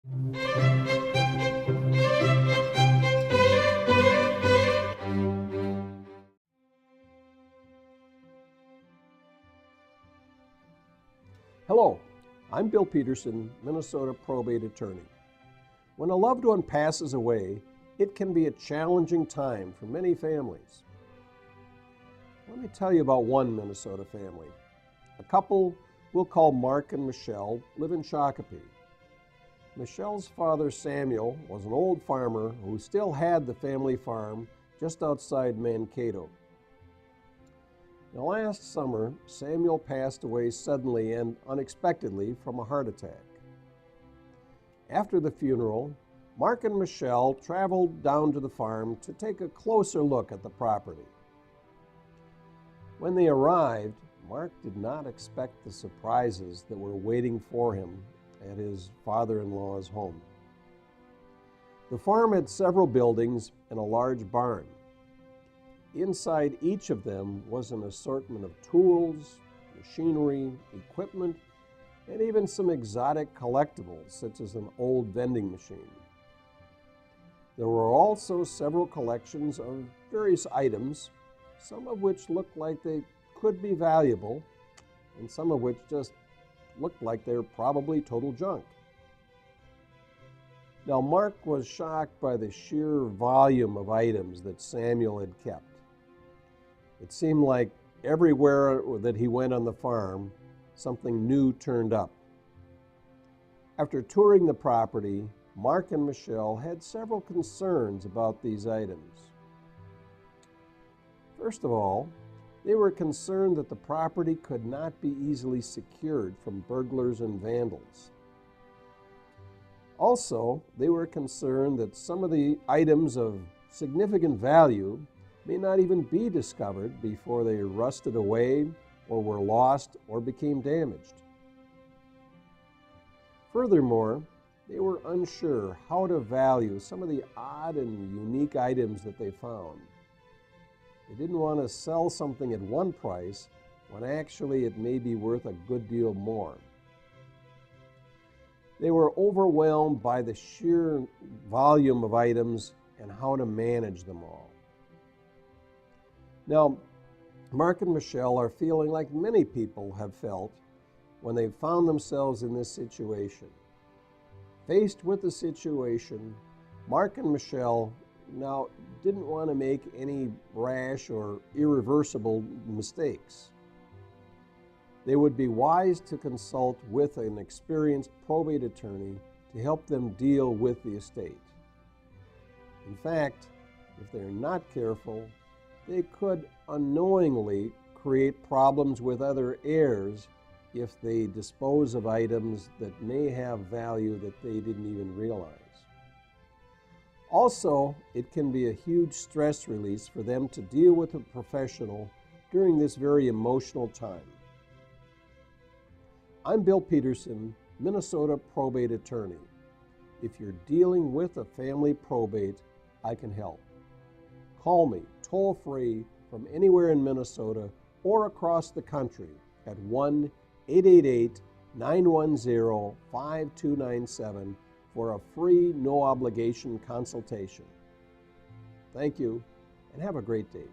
Hello, I'm Bill Peterson, Minnesota probate attorney. When a loved one passes away, it can be a challenging time for many families. Let me tell you about one Minnesota family. A couple we'll call Mark and Michelle live in Shakopee. Michelle's father, Samuel, was an old farmer who still had the family farm just outside Mankato. Now, last summer, Samuel passed away suddenly and unexpectedly from a heart attack. After the funeral, Mark and Michelle traveled down to the farm to take a closer look at the property. When they arrived, Mark did not expect the surprises that were waiting for him at his father-in-law's home. The farm had several buildings and a large barn. Inside each of them was an assortment of tools, machinery, equipment, and even some exotic collectibles, such as an old vending machine. There were also several collections of various items, some of which looked like they could be valuable, and some of which just looked like they were probably total junk. Now, Mark was shocked by the sheer volume of items that Samuel had kept. It seemed like everywhere that he went on the farm, something new turned up. After touring the property, Mark and Michelle had several concerns about these items. First of all, they were concerned that the property could not be easily secured from burglars and vandals. Also, they were concerned that some of the items of significant value may not even be discovered before they rusted away or were lost or became damaged. Furthermore, they were unsure how to value some of the odd and unique items that they found. They didn't want to sell something at one price when actually it may be worth a good deal more. They were overwhelmed by the sheer volume of items and how to manage them all. Now, Mark and Michelle are feeling like many people have felt when they found themselves in this situation. Faced with the situation, Mark and Michelle now didn't want to make any rash or irreversible mistakes. They would be wise to consult with an experienced probate attorney to help them deal with the estate. In fact, if they're not careful, they could unknowingly create problems with other heirs if they dispose of items that may have value that they didn't even realize. Also, it can be a huge stress release for them to deal with a professional during this very emotional time. I'm Bill Peterson, Minnesota probate attorney. If you're dealing with a family probate, I can help. Call me toll-free from anywhere in Minnesota or across the country at 1-888-910-5297 for a free, no-obligation consultation. Thank you, and have a great day.